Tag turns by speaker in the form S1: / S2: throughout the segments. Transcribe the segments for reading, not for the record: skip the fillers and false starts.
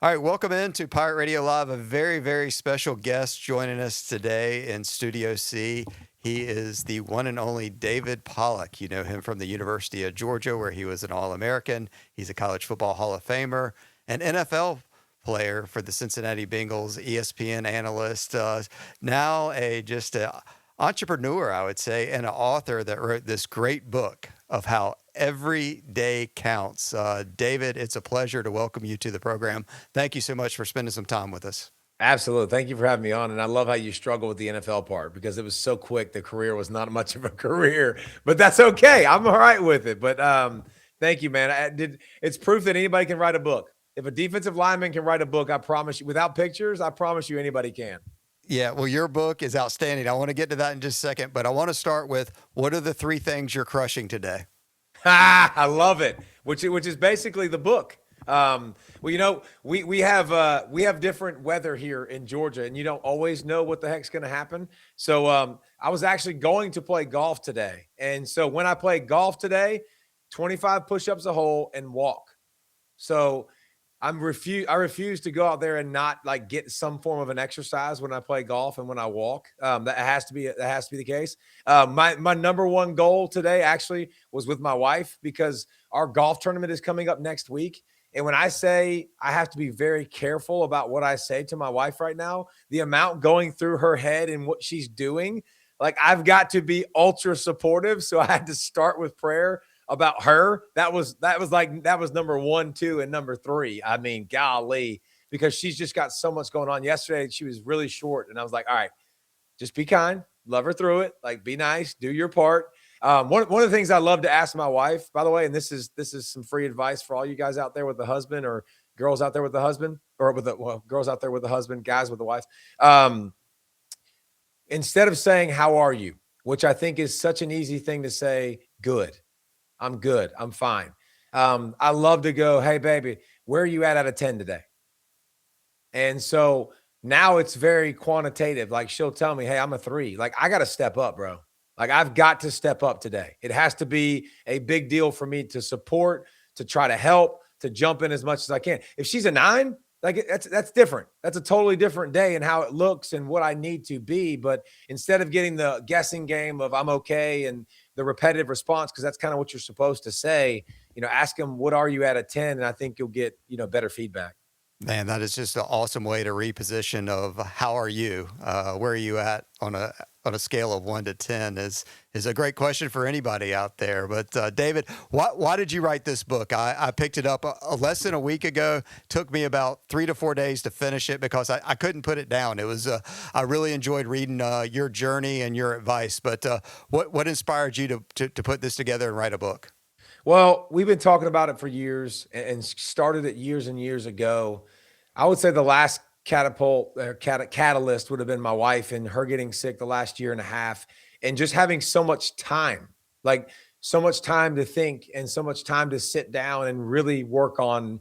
S1: All right, welcome into Pirate Radio Live. A very, very special guest joining us today in Studio C. He is the one and only David Pollack. You know him from the University of Georgia, where he was an All American. He's a college football Hall of Famer, an NFL player for the Cincinnati Bengals, ESPN analyst, now a entrepreneur, I would say, and an author that wrote this great book of how every day counts. David, it's a pleasure to welcome you to the program. Thank you so much for spending some time with us.
S2: Absolutely. Thank you for having me on. And I love how you struggle with the NFL part because it was so quick. The career was not much of a career, but that's okay. I'm all right with it. But thank you, man. It's proof that anybody can write a book. If a defensive lineman can write a book, I promise you, without pictures, I promise you anybody can.
S1: Yeah, well, your book is outstanding. I want to get to that in just a second, but I want to start with what are the three things you're crushing today?
S2: I love it, which is basically the book. Well, we have different weather here in Georgia, and you don't always know what the heck's going to happen. So I was actually going to play golf today, and so when I play golf today, 25 push-ups a hole and walk. So I refuse to go out there and not like get some form of an exercise when I play golf and when I walk. That has to be the case. My number one goal today actually was with my wife because our golf tournament is coming up next week. And when I say I have to be very careful about what I say to my wife right now, the amount going through her head and what she's doing, like I've got to be ultra supportive. So I had to start with prayer about her. That was number one, two, and number three. I mean, golly, because she's just got so much going on. Yesterday, she was really short, and I was like, all right, just be kind, love her through it, like be nice, do your part. One of the things I love to ask my wife, by the way, and this is some free advice for all you guys out there with the husband or girls out there with the husband or girls out there with the husband, guys with the wife. Instead of saying, how are you? Which I think is such an easy thing to say, good. I'm good. I'm fine. I love to go, hey, baby, where are you at out of 10 today? And so now it's very quantitative. Like she'll tell me, hey, I'm a 3. Like I got to step up, bro. Like I've got to step up today. It has to be a big deal for me to support, to try to help, to jump in as much as I can. If she's a 9, like that's different. That's a totally different day and how it looks and what I need to be. But instead of getting the guessing game of I'm okay and the repetitive response, because that's kind of what you're supposed to say, ask them, what are you at a 10? And I think you'll get, better feedback.
S1: Man, that is just an awesome way to reposition of how are you? Where are you at on a scale of 1 to 10 is a great question for anybody out there. But David, why did you write this book? I picked it up less than a week ago. Took me about 3 to 4 days to finish it because I couldn't put it down. It was I really enjoyed reading your journey and your advice. But what inspired you to put this together and write a book?
S2: Well, we've been talking about it for years and started it years and years ago. I would say the last catalyst would have been my wife and her getting sick the last year and a half and just having so much time, like so much time to think and so much time to sit down and really work on,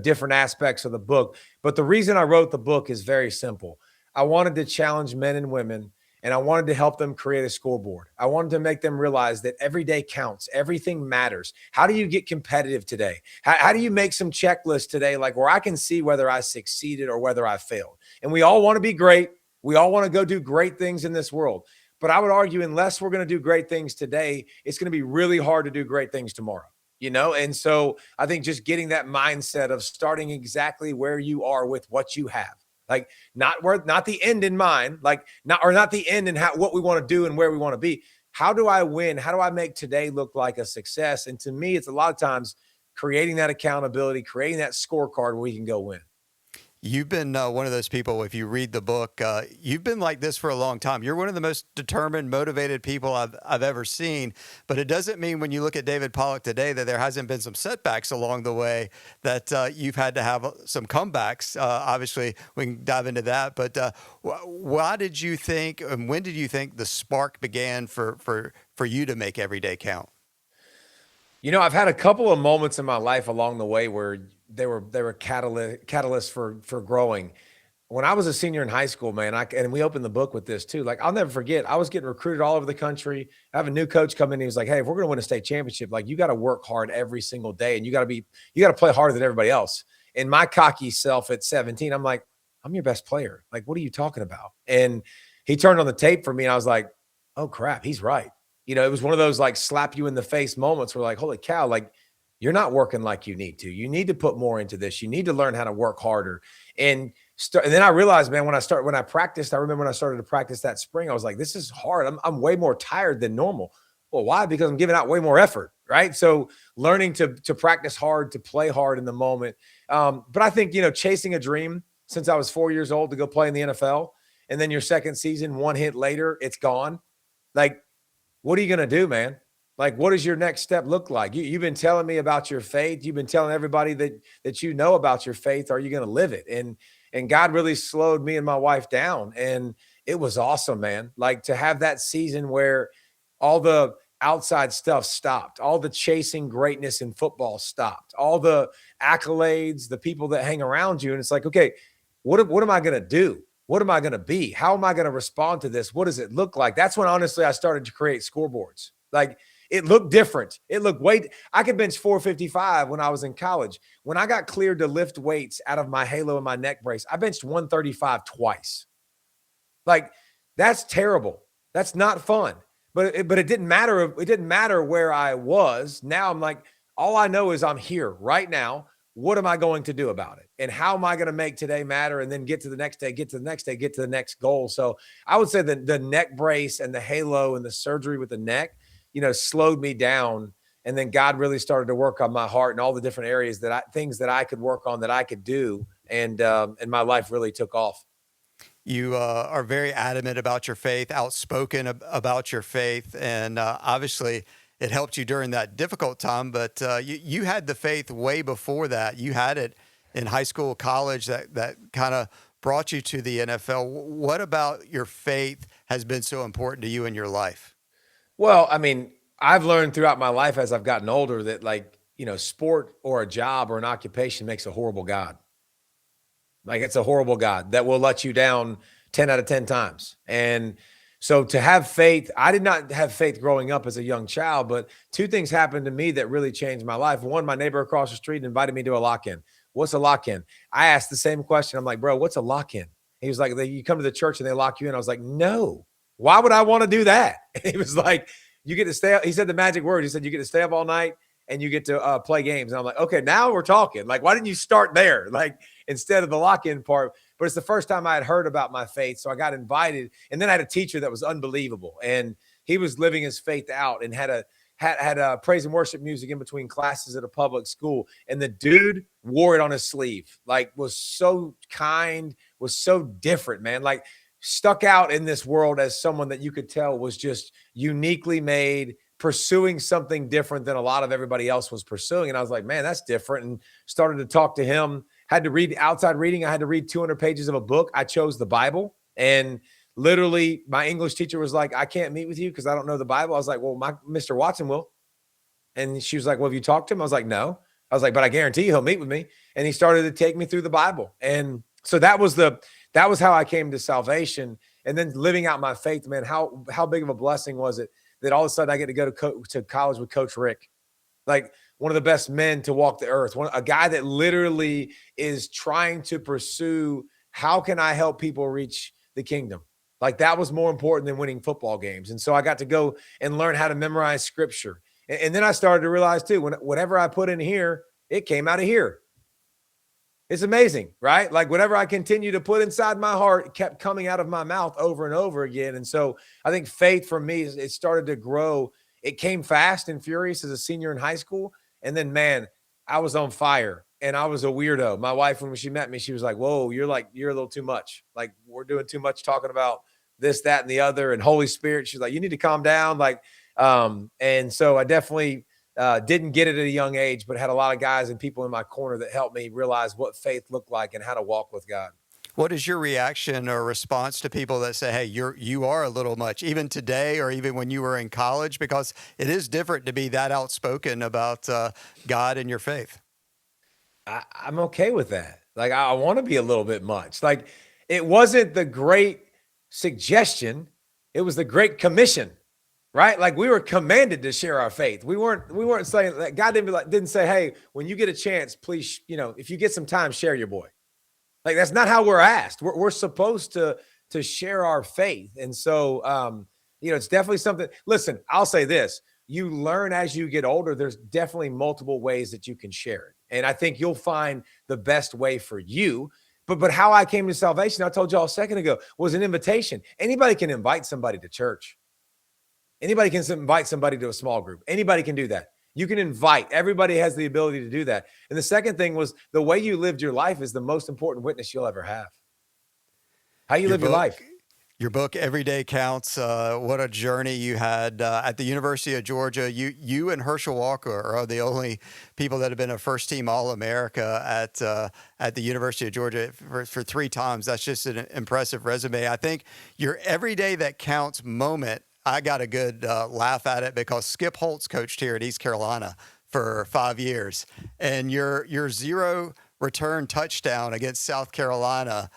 S2: different aspects of the book. But the reason I wrote the book is very simple. I wanted to challenge men and women and I wanted to help them create a scoreboard. I wanted to make them realize that every day counts. Everything matters. How do you get competitive today? How do you make some checklists today, like where I can see whether I succeeded or whether I failed? And we all want to be great. We all want to go do great things in this world. But I would argue, unless we're going to do great things today, it's going to be really hard to do great things tomorrow. And so I think just getting that mindset of starting exactly where you are with what you have. Like not the end in mind, like not the end in what we want to do and where we want to be. How do I win? How do I make today look like a success? And to me, it's a lot of times creating that accountability, creating that scorecard where we can go win.
S1: You've been one of those people, if you read the book, you've been like this for a long time. You're one of the most determined, motivated people I've ever seen. But it doesn't mean when you look at David Pollack today that there hasn't been some setbacks along the way, that you've had to have some comebacks. Obviously, we can dive into that. But why did you think, and when did you think the spark began for you to make every day count?
S2: I've had a couple of moments in my life along the way where they were catalysts for growing. When I was a senior in high school, man, and we opened the book with this too. Like I'll never forget, I was getting recruited all over the country. I have a new coach come in. He was like, "Hey, if we're going to win a state championship, like you got to work hard every single day, and you got to play harder than everybody else." And my cocky self at 17, I'm like, I'm your best player. Like, what are you talking about? And he turned on the tape for me, and I was like, oh crap, he's right. It was one of those like slap you in the face moments where like, holy cow, like you're not working like you need to. You need to put more into this. You need to learn how to work harder. And and then I realized, man, when I practiced, I remember when I started to practice that spring, I was like, this is hard. I'm way more tired than normal. Well, why? Because I'm giving out way more effort, right? So learning to practice hard, to play hard in the moment. But I think, chasing a dream since I was 4 years old to go play in the NFL, and then your second season, one hit later, it's gone. Like, what are you going to do, man? Like, what does your next step look like? You've been telling me about your faith. You've been telling everybody that you know about your faith. Are you going to live it? And God really slowed me and my wife down. And it was awesome, man. Like to have that season where all the outside stuff stopped, all the chasing greatness in football stopped, all the accolades, the people that hang around you. And it's like, okay, what am I going to do? What am I going to be? How am I going to respond to this? What does it look like? That's when honestly I started to create scoreboards. Like it looked different. It looked I could bench 455 when I was in college. When I got cleared to lift weights out of my halo and my neck brace, I benched 135 twice. Like that's terrible. That's not fun. But it didn't matter. It didn't matter where I was. Now I'm like, all I know is I'm here right now. What am I going to do about it? And how am I going to make today matter? And then get to the next day, get to the next day, get to the next goal. So I would say that the neck brace and the halo and the surgery with the neck, slowed me down. And then God really started to work on my heart and all the different areas things that I could work on, that I could do. And my life really took off.
S1: You are very adamant about your faith, outspoken about your faith, and obviously it helped you during that difficult time. But you had the faith way before that. You had it in high school, college, that kind of brought you to the NFL. What about your faith has been so important to you in your life?
S2: Well, I mean, I've learned throughout my life as I've gotten older that sport or a job or an occupation makes a horrible God. Like it's a horrible God that will let you down 10 out of 10 times. And so to have faith, I did not have faith growing up as a young child, but two things happened to me that really changed my life. One, my neighbor across the street invited me to a lock-in. What's a lock-in? I asked the same question. I'm like, bro, what's a lock-in? He was like, you come to the church and they lock you in. I was like, no, why would I want to do that? He was like, you get to stay up. He said the magic word. He said, you get to stay up all night and you get to play games. And I'm like, okay, now we're talking. Like, why didn't you start there? Like, instead of the lock-in part. But it's the first time I had heard about my faith. So I got invited. And then I had a teacher that was unbelievable. And he was living his faith out and had a praise and worship music in between classes at a public school. And the dude wore it on his sleeve, like was so kind, was so different, man. Like stuck out in this world as someone that you could tell was just uniquely made, pursuing something different than a lot of everybody else was pursuing. And I was like, man, that's different. And started to talk to him, had to read outside reading. I had to read 200 pages of a book. I chose the Bible. And literally my English teacher was like, I can't meet with you because I don't know the Bible. I was like, well, Mr. Watson will. And she was like, well, have you talked to him? I was like, no. I was like, but I guarantee you he'll meet with me. And he started to take me through the Bible. And so that was how I came to salvation. And then living out my faith, man, how big of a blessing was it that all of a sudden I get to go to college with Coach Rick, like one of the best men to walk the earth, a guy that literally is trying to pursue how can I help people reach the kingdom? Like that was more important than winning football games. And so I got to go and learn how to memorize scripture. And then I started to realize too, whatever I put in here, it came out of here. It's amazing, right? Like whatever I continue to put inside my heart, it kept coming out of my mouth over and over again. And so I think faith for me, it started to grow. It came fast and furious as a senior in high school. And then, man, I was on fire and I was a weirdo. My wife, when she met me, she was like, whoa, you're a little too much. Like we're doing too much talking about this, that, and the other. And Holy Spirit, she's like, you need to calm down. Like, and so I definitely didn't get it at a young age, but had a lot of guys and people in my corner that helped me realize what faith looked like and how to walk with God.
S1: What is your reaction or response to people that say, hey, you are a little much, even today or even when you were in college? Because it is different to be that outspoken about God and your faith.
S2: I'm okay with that. Like, I want to be a little bit much. Like, it wasn't the great suggestion. It was the great commission, right? Like we were commanded to share our faith. We weren't saying that. God didn't say, hey, when you get a chance, please, if you get some time, share your boy. Like that's not how we're asked. We're supposed to share our faith. And so it's definitely something. Listen, I'll say this. You learn as you get older, there's definitely multiple ways that you can share it. And I think you'll find the best way for you. But how I came to salvation, I told y'all a second ago, was an invitation. Anybody can invite somebody to church. Anybody can invite somebody to a small group. Anybody can do that. You can invite. Everybody has the ability to do that. And the second thing was the way you lived your life is the most important witness you'll ever have. How you live your life.
S1: Your book, Every Day Counts. What a journey you had at the University of Georgia. You and Herschel Walker are the only people that have been a first-team All-America at the University of Georgia for 3 times. That's just an impressive resume. I think your Every Day That Counts moment, I got a good laugh at it because Skip Holtz coached here at East Carolina for 5 years, and your 0 return touchdown against South Carolina.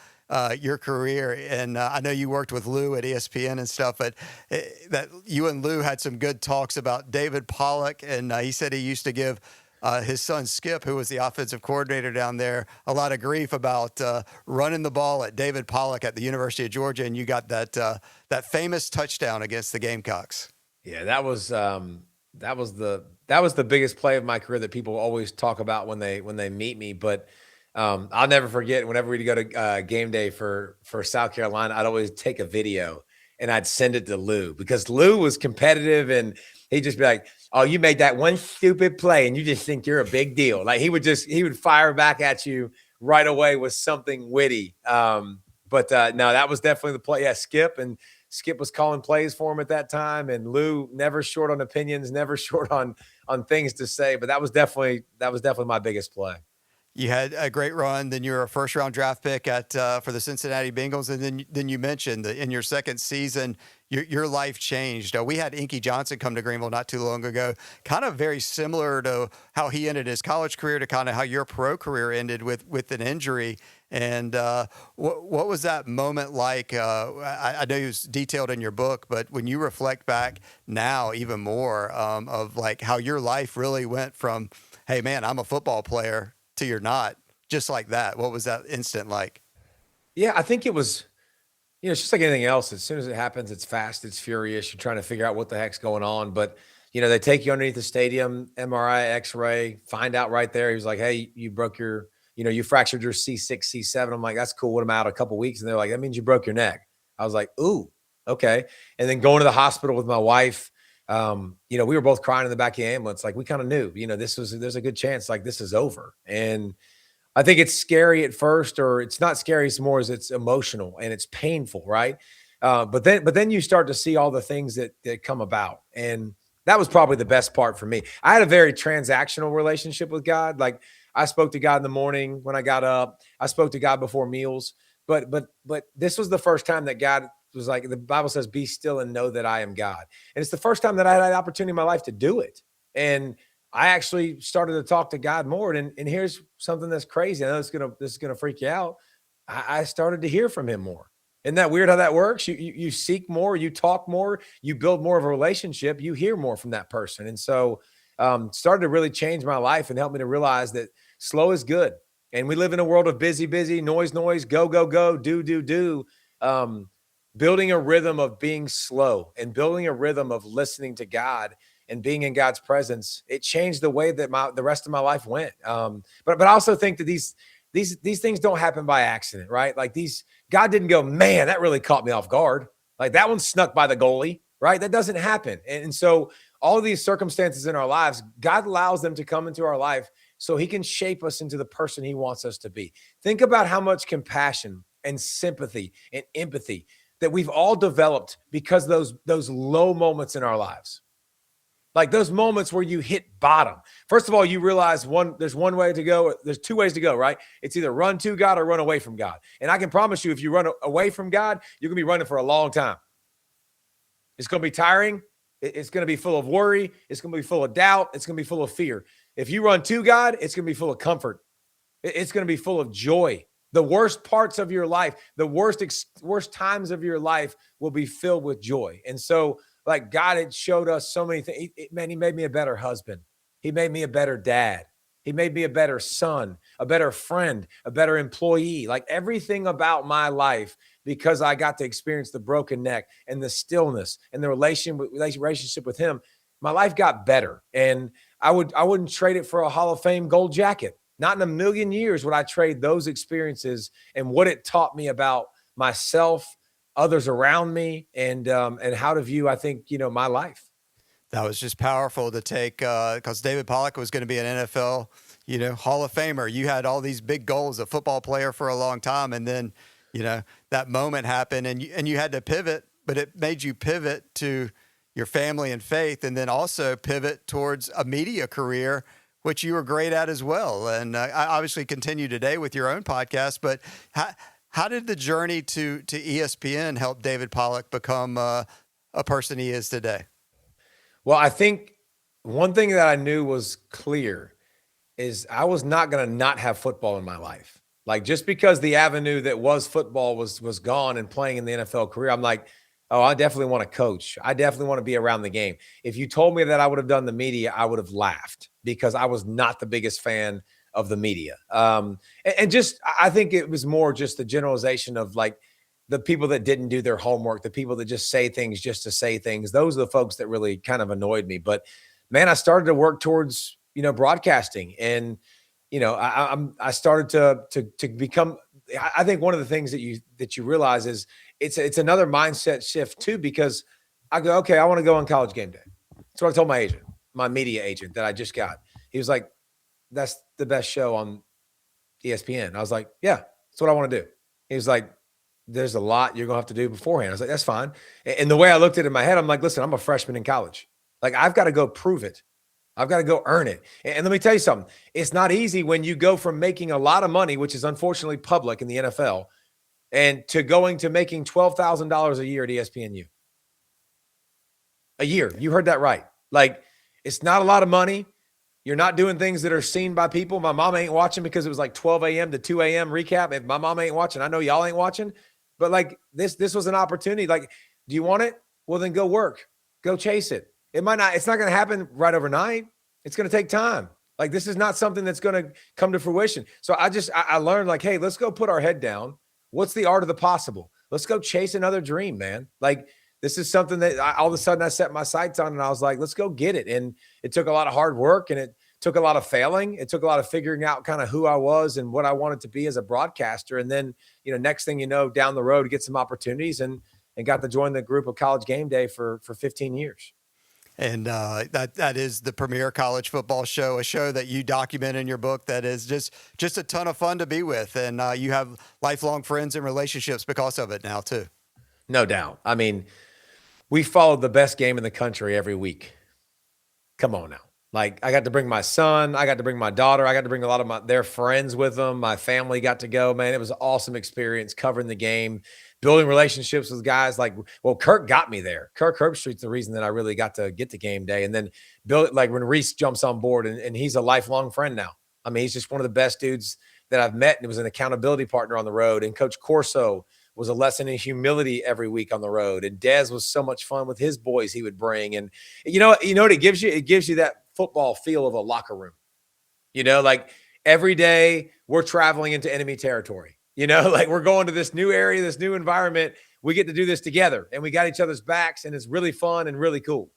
S1: Your career. And I know you worked with Lou at ESPN and stuff, but that you and Lou had some good talks about David Pollack. And he said he used to give his son Skip, who was the offensive coordinator down there, a lot of grief about running the ball at David Pollack at the University of Georgia. And you got that famous touchdown against the Gamecocks.
S2: Yeah, that was the biggest play of my career that people always talk about when they meet me. But I'll never forget whenever we'd go to game day for South Carolina, I'd always take a video and I'd send it to Lou because Lou was competitive and he'd just be like, oh, you made that one stupid play and you just think you're a big deal. Like he would fire back at you right away with something witty. No, that was definitely the play. Yeah, Skip was calling plays for him at that time, and Lou never short on opinions, never short on things to say. But that was definitely my biggest play.
S1: You had a great run. Then you were a first-round draft pick for the Cincinnati Bengals, and then you mentioned that in your second season, your life changed. We had Inky Johnson come to Greenville not too long ago, kind of very similar to how he ended his college career to kind of how your pro career ended with an injury. And what was that moment like? I know it was detailed in your book, but when you reflect back now, even more of like how your life really went from, hey man, I'm a football player, to you're not, just like that. What was that instant like?
S2: Yeah, I think it was, it's just like anything else. As soon as it happens, it's fast, it's furious. You're trying to figure out what the heck's going on. But, they take you underneath the stadium, MRI, X-ray, find out right there. He was like, hey, you broke you fractured your C6, C7. I'm like, that's cool. What, I'm out a couple weeks. And they're like, that means you broke your neck. I was like, ooh, okay. And then going to the hospital with my wife, we were both crying in the back of the ambulance. Like we kind of knew, there's a good chance like this is over. And I think it's scary at first, or it's not scary. It's more as it's emotional and it's painful. Right. But then you start to see all the things that come about. And that was probably the best part for me. I had a very transactional relationship with God. Like I spoke to God in the morning when I got up, I spoke to God before meals, but this was the first time that God was like, the Bible says, be still and know that I am God. And it's the first time that I had an opportunity in my life to do it. And I actually started to talk to God more. And here's something that's crazy. I know this is gonna freak you out. I started to hear from him more. Isn't that weird how that works? You seek more, you talk more, you build more of a relationship, you hear more from that person. And so started to really change my life and help me to realize that slow is good. And we live in a world of busy, noise, go, do. Building a rhythm of being slow and building a rhythm of listening to God and being in God's presence, it changed the way that the rest of my life went. But I also think that these things don't happen by accident, right? Like God didn't go, man, that really caught me off guard. Like that one snuck by the goalie, right? That doesn't happen. And so all of these circumstances in our lives, God allows them to come into our life so he can shape us into the person he wants us to be. Think about how much compassion and sympathy and empathy that we've all developed because those low moments in our lives. Like those moments where you hit bottom. First of all, you realize there's one way to go. There's 2 ways to go, right? It's either run to God or run away from God. And I can promise you, if you run away from God, you're going to be running for a long time. It's going to be tiring. It's going to be full of worry. It's going to be full of doubt. It's going to be full of fear. If you run to God, it's going to be full of comfort. It's going to be full of joy. The worst parts of your life, the worst times of your life will be filled with joy. And so Like God had showed us so many things. Man, he made me a better husband. He made me a better dad. He made me a better son, a better friend, a better employee. Like everything about my life, because I got to experience the broken neck and the stillness and the relationship with him, my life got better. And I wouldn't trade it for a Hall of Fame gold jacket. Not in a million years would I trade those experiences and what it taught me about myself, others around me, and how to view, I think, my life.
S1: That was just powerful to take because David Pollack was going to be an NFL, Hall of Famer. You had all these big goals, a football player for a long time, and then, that moment happened, and you had to pivot, but it made you pivot to your family and faith, and then also pivot towards a media career, which you were great at as well. And I obviously continue today with your own podcast. But how did the journey to ESPN help David Pollack become a person he is today?
S2: Well, I think one thing that I knew was clear is I was not going to not have football in my life. Like just because the avenue that was football was gone and playing in the NFL career, I'm like, oh, I definitely want to coach. I definitely want to be around the game. If you told me that I would have done the media, I would have laughed because I was not the biggest fan of the media. And just I think it was more just the generalization of like the people that didn't do their homework, the people that just say things just to say things. Those are the folks that really kind of annoyed me. But man, I started to work towards broadcasting, and I started to become. I think one of the things that you realize is it's another mindset shift too, because I go, okay, I want to go on College Game Day. That's what I told my agent, my media agent that I just got. He was like, "That's the best show on ESPN." I was like, "Yeah, that's what I want to do." He was like, "There's a lot you're gonna have to do beforehand." I was like, "That's fine." And the way I looked at it in my head, I'm like, "Listen, I'm a freshman in college. Like I've got to go prove it. I've got to go earn it." And let me tell you something. It's not easy when you go from making a lot of money, which is unfortunately public in the NFL, and to going to making $12,000 a year at ESPNU. A year. You heard that right. Like it's not a lot of money. You're not doing things that are seen by people. My mom ain't watching because it was like 12 a.m. to 2 a.m. recap. If my mom ain't watching, I know y'all ain't watching. But like this was an opportunity. Like, do you want it? Well, then go work. Go chase it. It's not going to happen right overnight. It's going to take time. Like this is not something that's going to come to fruition. So I learned like, hey, let's go put our head down. What's the art of the possible? Let's go chase another dream, man. Like this is something that all of a sudden I set my sights on, and I was like, let's go get it. And it took a lot of hard work, and it took a lot of failing. It took a lot of figuring out kind of who I was and what I wanted to be as a broadcaster. And then, next thing you know, down the road, get some opportunities and got to join the group of College Game Day for 15 years.
S1: And that is the premier college football show, a show that you document in your book that is just a ton of fun to be with. And you have lifelong friends and relationships because of it now, too.
S2: No doubt. I mean, we followed the best game in the country every week. Come on now. Like I got to bring my son, I got to bring my daughter, I got to bring a lot of their friends with them. My family got to go, man. It was an awesome experience covering the game, building relationships with guys like, well, Kirk got me there. Kirk Herbstreit's the reason that I really got to get to game day. And then like when Reese jumps on board and he's a lifelong friend now. I mean, he's just one of the best dudes that I've met, and it was an accountability partner on the road. And Coach Corso was a lesson in humility every week on the road. And Dez was so much fun with his boys he would bring. And you know what it gives you? It gives you that football feel of a locker room. Like every day we're traveling into enemy territory. Like we're going to this new area, this new environment. We get to do this together, and we got each other's backs, and it's really fun and really cool.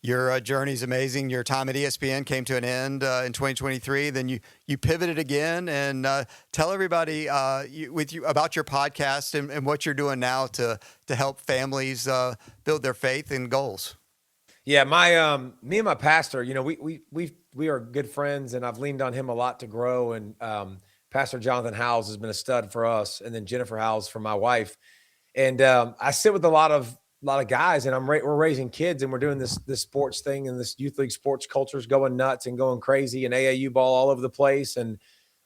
S1: Your journey's amazing. Your time at ESPN came to an end in 2023. Then you pivoted again, and tell everybody about your podcast and what you're doing now to help families build their faith and goals.
S2: Yeah, me and my pastor, we are good friends, and I've leaned on him a lot to grow. And Pastor Jonathan Howes has been a stud for us, and then Jennifer Howes for my wife. And I sit with a lot of guys, and we're raising kids, and we're doing this sports thing, and this youth league sports culture is going nuts and going crazy, and AAU ball all over the place. And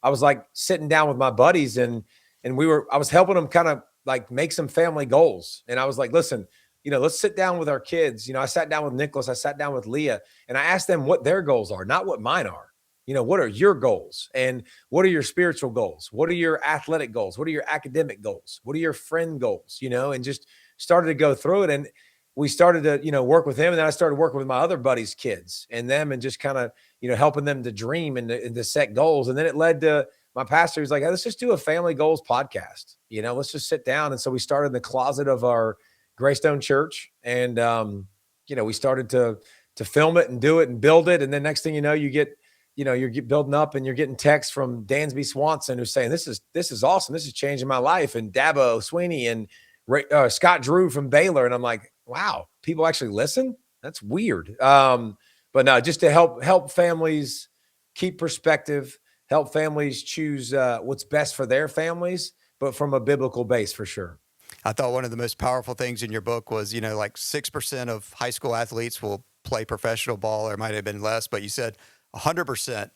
S2: I was like sitting down with my buddies, and I was helping them kind of like make some family goals. And I was like, listen, let's sit down with our kids. I sat down with Nicholas, I sat down with Leah, and I asked them what their goals are, not what mine are. What are your goals, and what are your spiritual goals? What are your athletic goals? What are your academic goals? What are your friend goals? And just started to go through it. And we started to, work with him. And then I started working with my other buddies' kids and them and just kind of, helping them to dream and to set goals. And then it led to my pastor was like, hey, let's just do a family goals podcast. Let's just sit down. And so we started in the closet of our Greystone church. And, we started to film it and do it and build it. And then next thing you know, you're building up and you're getting texts from Dansby Swanson who's saying, this is awesome. This is changing my life. And Dabo Sweeney and Scott Drew from Baylor. And I'm like, wow, people actually listen. That's weird. But no, just to help families keep perspective, help families choose what's best for their families, but from a biblical base for sure.
S1: I thought one of the most powerful things in your book was, like 6% of high school athletes will play professional ball, or it might have been less, but you said 100%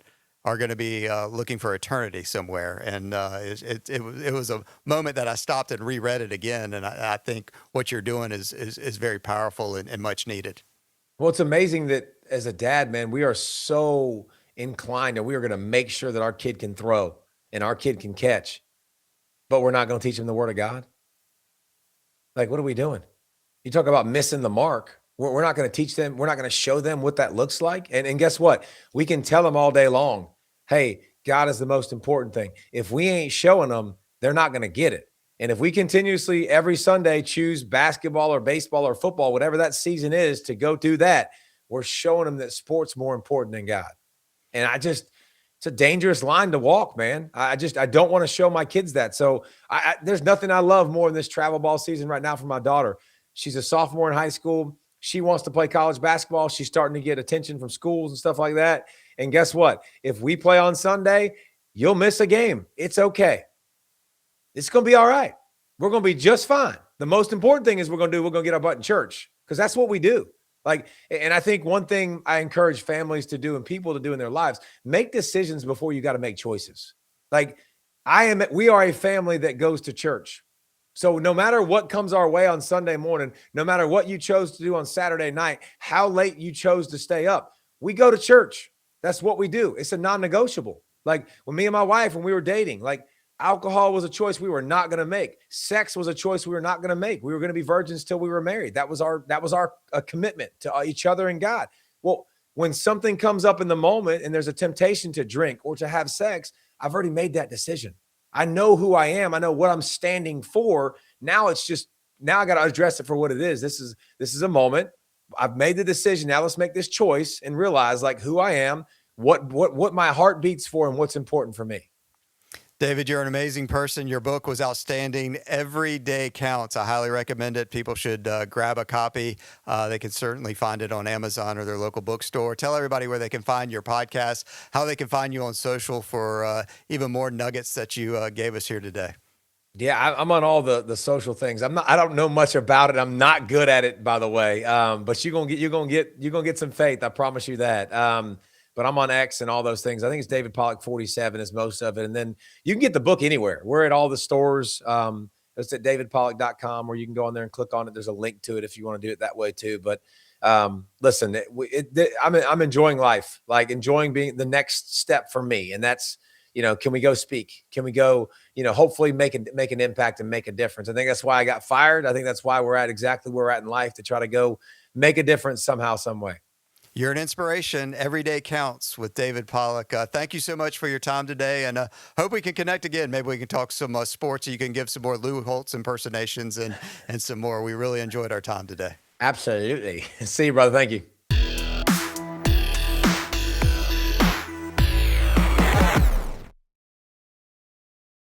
S1: are going to be looking for eternity somewhere. And it was a moment that I stopped and reread it again. And I think what you're doing is very powerful and much needed.
S2: Well, it's amazing that as a dad, man, we are so inclined and we are going to make sure that our kid can throw and our kid can catch, but we're not going to teach them the word of God. Like, what are we doing? You talk about missing the mark. We're not going to teach them. We're not going to show them what that looks like. And guess what? We can tell them all day long, hey, God is the most important thing. If we ain't showing them, they're not going to get it. And if we continuously every Sunday choose basketball or baseball or football, whatever that season is, to go do that, we're showing them that sport's more important than God. And it's a dangerous line to walk, man. I don't want to show my kids that. So there's nothing I love more in this travel ball season right now for my daughter. She's a sophomore in high school. She wants to play college basketball. She's starting to get attention from schools and stuff like that. And guess what? If we play on Sunday, you'll miss a game. It's okay. It's going to be all right. We're going to be just fine. The most important thing is we're going to get our butt in church, because that's what we do. And I think one thing I encourage families to do and people to do in their lives, make decisions before you got to make choices. We are a family that goes to church. So no matter what comes our way on Sunday morning, no matter what you chose to do on Saturday night, how late you chose to stay up, we go to church. That's what we do. It's a non-negotiable. Like when me and my wife, when we were dating, alcohol was a choice we were not going to make. Sex was a choice we were not going to make. We were going to be virgins till we were married. That was our commitment to each other and God. Well, when something comes up in the moment and there's a temptation to drink or to have sex, I've already made that decision. I know who I am. I know what I'm standing for. Now I got to address it for what it is. This is a moment. I've made the decision. Now let's make this choice and realize who I am, what my heart beats for, and what's important for me.
S1: David, you're an amazing person. Your book was outstanding. Every day counts. I highly recommend it. People should grab a copy. They can certainly find it on Amazon or their local bookstore. Tell everybody where they can find your podcast, how they can find you on social for even more nuggets that you gave us here today.
S2: Yeah, I'm on all the social things. I don't know much about it. I'm not good at it, by the way. But you're gonna get some faith. I promise you that. But I'm on X and all those things. I think it's David Pollack 47 is most of it. And then you can get the book anywhere. We're at all the stores. It's at davidpollack.com, where you can go on there and click on it. There's a link to it if you want to do it that way too. But listen, I'm enjoying life, enjoying being the next step for me. And that's, can we go speak? Can we go, hopefully make an impact and make a difference? I think that's why I got fired. I think that's why we're at exactly where we're at in life, to try to go make a difference somehow, some way.
S1: You're an inspiration. Every day counts with David Pollack. Thank you so much for your time today, and hope we can connect again. Maybe we can talk some sports. You can give some more Lou Holtz impersonations and some more. We really enjoyed our time today.
S2: Absolutely. See you, brother. Thank you.